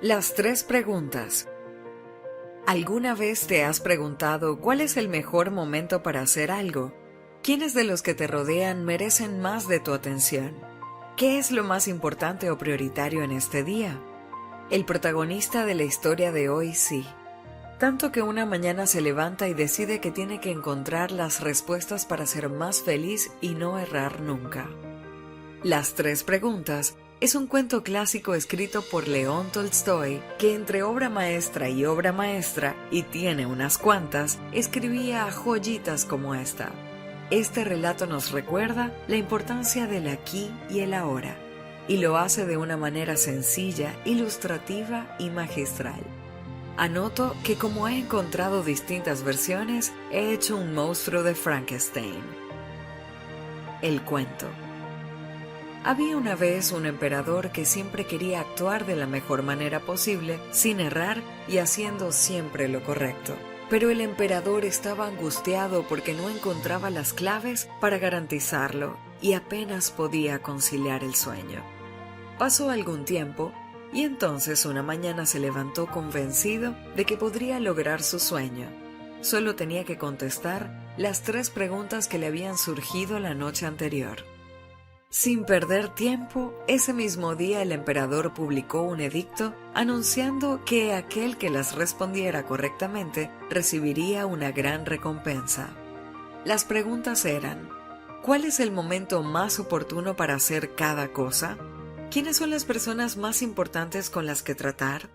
Las tres preguntas. ¿Alguna vez te has preguntado cuál es el mejor momento para hacer algo? ¿Quiénes de los que te rodean merecen más de tu atención? ¿Qué es lo más importante o prioritario en este día? El protagonista de la historia de hoy sí. Tanto que una mañana se levanta y decide que tiene que encontrar las respuestas para ser más feliz y no errar nunca. Las tres preguntas es un cuento clásico escrito por León Tolstói que entre obra maestra, y tiene unas cuantas, escribía joyitas como esta. Este relato nos recuerda la importancia del aquí y el ahora, y lo hace de una manera sencilla, ilustrativa y magistral. Anoto que como he encontrado distintas versiones, he hecho un monstruo de Frankenstein. El cuento. Había una vez un emperador que siempre quería actuar de la mejor manera posible, sin errar y haciendo siempre lo correcto. Pero el emperador estaba angustiado porque no encontraba las claves para garantizarlo y apenas podía conciliar el sueño. Pasó algún tiempo y entonces una mañana se levantó convencido de que podría lograr su sueño. Solo tenía que contestar las tres preguntas que le habían surgido la noche anterior. Sin perder tiempo, ese mismo día el emperador publicó un edicto anunciando que aquel que las respondiera correctamente recibiría una gran recompensa. Las preguntas eran: ¿cuál es el momento más oportuno para hacer cada cosa? ¿Quiénes son las personas más importantes con las que tratar?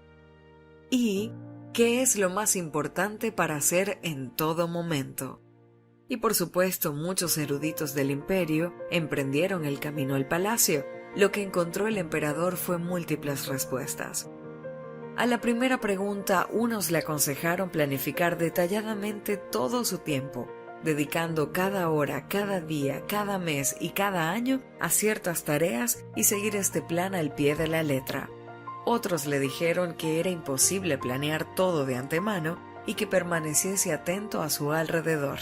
¿Y qué es lo más importante para hacer en todo momento? Y por supuesto, muchos eruditos del imperio emprendieron el camino al palacio. Lo que encontró el emperador fue múltiples respuestas. A la primera pregunta, unos le aconsejaron planificar detalladamente todo su tiempo, dedicando cada hora, cada día, cada mes y cada año a ciertas tareas y seguir este plan al pie de la letra. Otros le dijeron que era imposible planear todo de antemano y que permaneciese atento a su alrededor.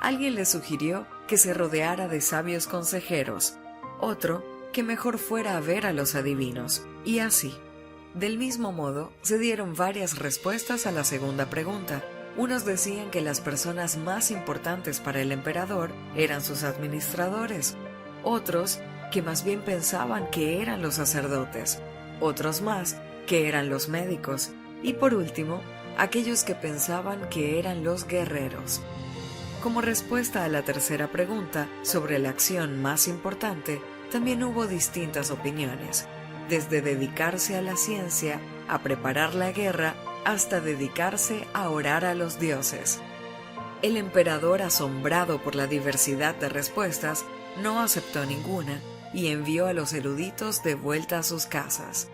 Alguien le sugirió que se rodeara de sabios consejeros, otro que mejor fuera a ver a los adivinos, y así. Del mismo modo, se dieron varias respuestas a la segunda pregunta. Unos decían que las personas más importantes para el emperador eran sus administradores, otros que más bien pensaban que eran los sacerdotes, otros más que eran los médicos, y por último, aquellos que pensaban que eran los guerreros. Como respuesta a la tercera pregunta sobre la acción más importante, también hubo distintas opiniones, desde dedicarse a la ciencia, a preparar la guerra, hasta dedicarse a orar a los dioses. El emperador, asombrado por la diversidad de respuestas, no aceptó ninguna y envió a los eruditos de vuelta a sus casas.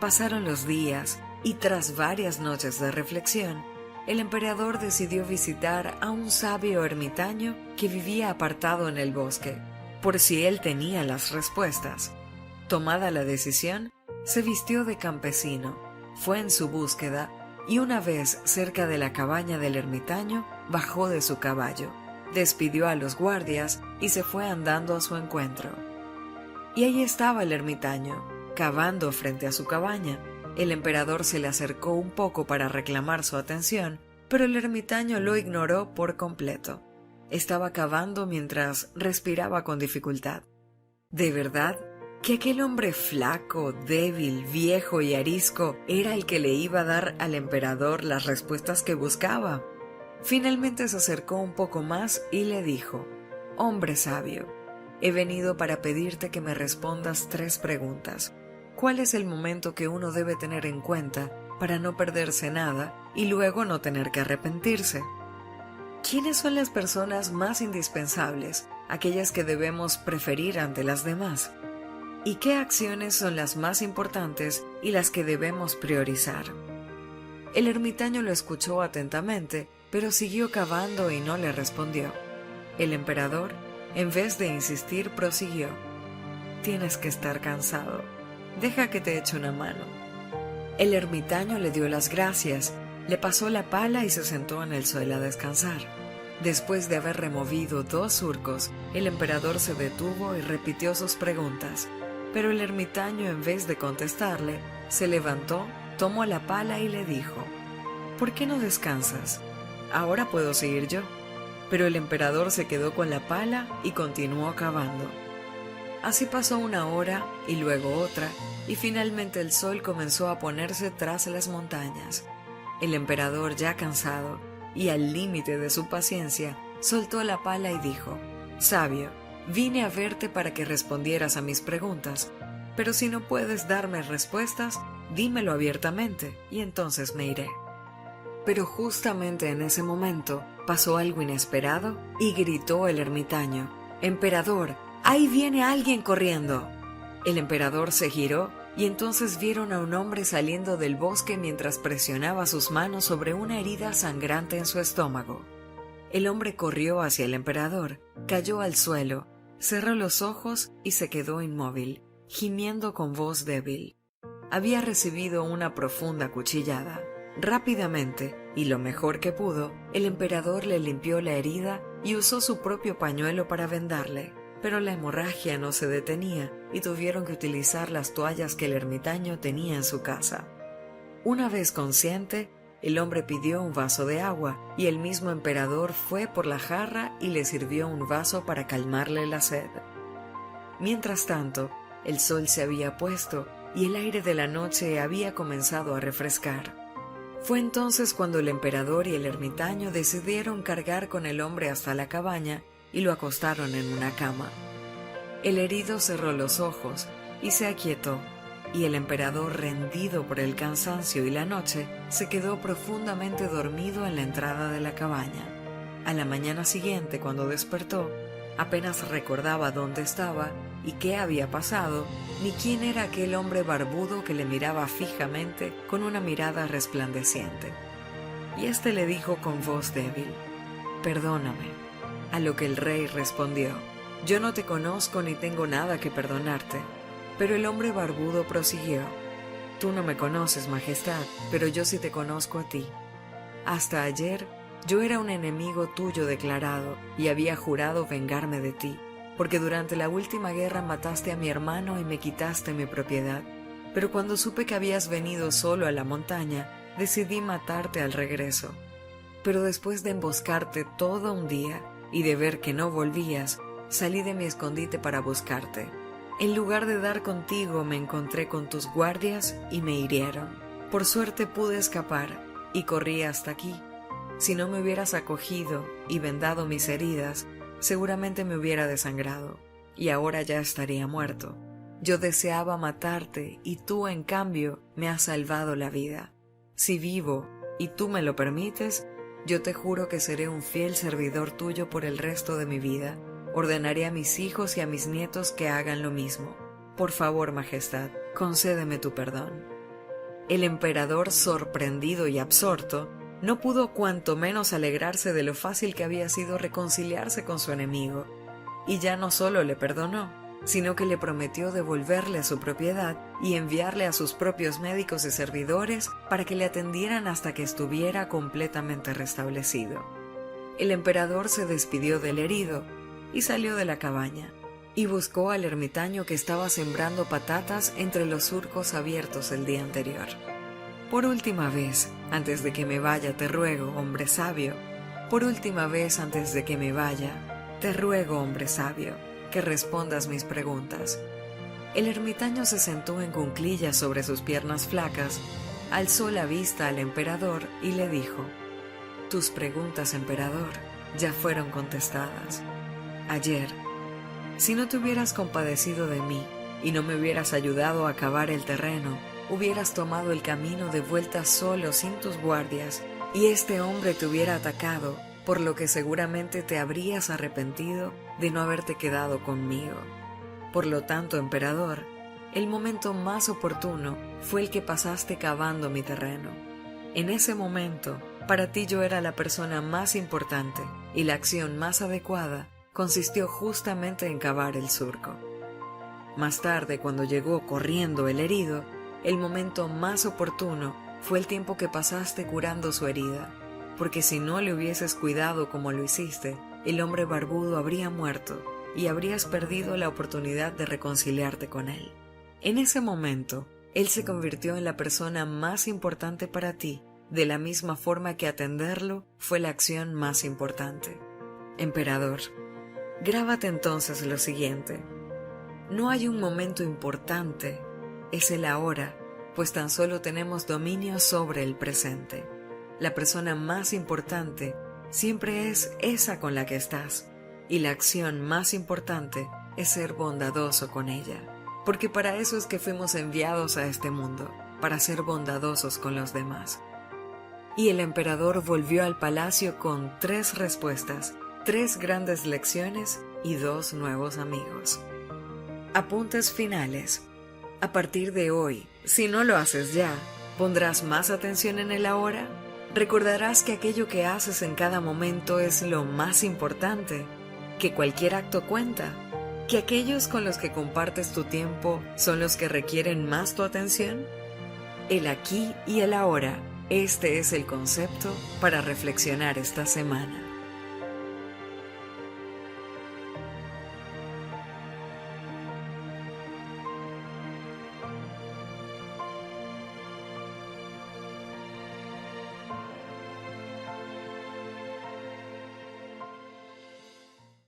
Pasaron los días y tras varias noches de reflexión, el emperador decidió visitar a un sabio ermitaño que vivía apartado en el bosque, por si él tenía las respuestas. Tomada la decisión, se vistió de campesino, fue en su búsqueda y una vez cerca de la cabaña del ermitaño, bajó de su caballo, despidió a los guardias y se fue andando a su encuentro. Y ahí estaba el ermitaño, cavando frente a su cabaña. El emperador se le acercó un poco para reclamar su atención, pero el ermitaño lo ignoró por completo. Estaba cavando mientras respiraba con dificultad. ¿De verdad que aquel hombre flaco, débil, viejo y arisco era el que le iba a dar al emperador las respuestas que buscaba? Finalmente se acercó un poco más y le dijo: «Hombre sabio, he venido para pedirte que me respondas tres preguntas. ¿Cuál es el momento que uno debe tener en cuenta para no perderse nada y luego no tener que arrepentirse? ¿Quiénes son las personas más indispensables, aquellas que debemos preferir ante las demás? ¿Y qué acciones son las más importantes y las que debemos priorizar?» El ermitaño lo escuchó atentamente, pero siguió cavando y no le respondió. El emperador, en vez de insistir, prosiguió: «Tienes que estar cansado. Deja que te eche una mano». El ermitaño le dio las gracias, le pasó la pala y se sentó en el suelo a descansar. Después de haber removido 2 surcos, el emperador se detuvo y repitió sus preguntas, pero el ermitaño, en vez de contestarle, Se levantó, tomó la pala y le dijo: ¿por qué no descansas? Ahora puedo seguir yo. Pero el emperador se quedó con la pala y continuó cavando. Así pasó una hora y luego otra, y finalmente el sol comenzó a ponerse tras las montañas. El emperador, ya cansado y al límite de su paciencia, soltó la pala y dijo: sabio, vine a verte para que respondieras a mis preguntas, pero si no puedes darme respuestas, dímelo abiertamente y entonces me iré. Pero justamente en ese momento pasó algo inesperado y gritó el ermitaño: «Emperador, ahí viene alguien corriendo». El emperador se giró y entonces vieron a un hombre saliendo del bosque mientras presionaba sus manos sobre una herida sangrante en su estómago. El hombre corrió hacia el emperador, cayó al suelo, cerró los ojos y se quedó inmóvil, gimiendo con voz débil. Había recibido una profunda cuchillada. Rápidamente, y lo mejor que pudo, el emperador le limpió la herida y usó su propio pañuelo para vendarle, pero la hemorragia no se detenía y tuvieron que utilizar las toallas que el ermitaño tenía en su casa. Una vez consciente, el hombre pidió un vaso de agua y el mismo emperador fue por la jarra y le sirvió un vaso para calmarle la sed. Mientras tanto, el sol se había puesto y el aire de la noche había comenzado a refrescar. Fue entonces cuando el emperador y el ermitaño decidieron cargar con el hombre hasta la cabaña y lo acostaron en una cama. El herido cerró los ojos y se aquietó, y el emperador, rendido por el cansancio y la noche, se quedó profundamente dormido en la entrada de la cabaña. A la mañana siguiente, cuando despertó, apenas recordaba dónde estaba y qué había pasado, ni quién era aquel hombre barbudo que le miraba fijamente con una mirada resplandeciente. Y éste le dijo con voz débil: «Perdóname». A lo que el rey respondió: «Yo no te conozco ni tengo nada que perdonarte». Pero el hombre barbudo prosiguió: «Tú no me conoces, Majestad, pero yo sí te conozco a ti. Hasta ayer yo era un enemigo tuyo declarado y había jurado vengarme de ti, porque durante la última guerra mataste a mi hermano y me quitaste mi propiedad. Pero cuando supe que habías venido solo a la montaña, decidí matarte al regreso. Pero después de emboscarte todo un día y de ver que no volvías, salí de mi escondite para buscarte. En lugar de dar contigo, me encontré con tus guardias y me hirieron. Por suerte pude escapar y corrí hasta aquí. Si no me hubieras acogido y vendado mis heridas, seguramente me hubiera desangrado, y ahora ya estaría muerto. Yo deseaba matarte y tú, en cambio, me has salvado la vida. Si vivo y tú me lo permites, yo te juro que seré un fiel servidor tuyo por el resto de mi vida. Ordenaré a mis hijos y a mis nietos que hagan lo mismo. Por favor, Majestad, concédeme tu perdón». El emperador, sorprendido y absorto, no pudo cuanto menos alegrarse de lo fácil que había sido reconciliarse con su enemigo, y ya no solo le perdonó, sino que le prometió devolverle su propiedad y enviarle a sus propios médicos y servidores para que le atendieran hasta que estuviera completamente restablecido. El emperador se despidió del herido y salió de la cabaña, y buscó al ermitaño que estaba sembrando patatas entre los surcos abiertos el día anterior. «Por última vez, antes de que me vaya, te ruego, hombre sabio, por última vez antes de que me vaya, te ruego, hombre sabio, que respondas mis preguntas». El ermitaño se sentó en cuclillas sobre sus piernas flacas, alzó la vista al emperador y le dijo: «Tus preguntas, emperador, ya fueron contestadas. Ayer, si no te hubieras compadecido de mí y no me hubieras ayudado a cavar el terreno, hubieras tomado el camino de vuelta solo sin tus guardias, y este hombre te hubiera atacado, por lo que seguramente te habrías arrepentido de no haberte quedado conmigo. Por lo tanto, emperador, el momento más oportuno fue el que pasaste cavando mi terreno. En ese momento, para ti yo era la persona más importante, y la acción más adecuada consistió justamente en cavar el surco. Más tarde, cuando llegó corriendo el herido, el momento más oportuno fue el tiempo que pasaste curando su herida, porque si no le hubieses cuidado como lo hiciste, el hombre barbudo habría muerto y habrías perdido la oportunidad de reconciliarte con él. En ese momento, Él se convirtió en la persona más importante para ti, de la misma forma que atenderlo fue la acción más importante. Emperador, grábate entonces lo siguiente. No hay un momento importante, es el ahora, pues tan solo tenemos dominio sobre el presente. La persona más importante siempre es esa con la que estás, y la acción más importante es ser bondadoso con ella, porque para eso es que fuimos enviados a este mundo, para ser bondadosos con los demás. Y el emperador volvió al palacio con 3 respuestas, 3 grandes lecciones y 2 nuevos amigos. Apuntes finales. A partir de hoy, si no lo haces ya, ¿pondrás más atención en el ahora? ¿Recordarás que aquello que haces en cada momento es lo más importante? ¿Que cualquier acto cuenta? ¿Que aquellos con los que compartes tu tiempo son los que requieren más tu atención? El aquí y el ahora. Este es el concepto para reflexionar esta semana.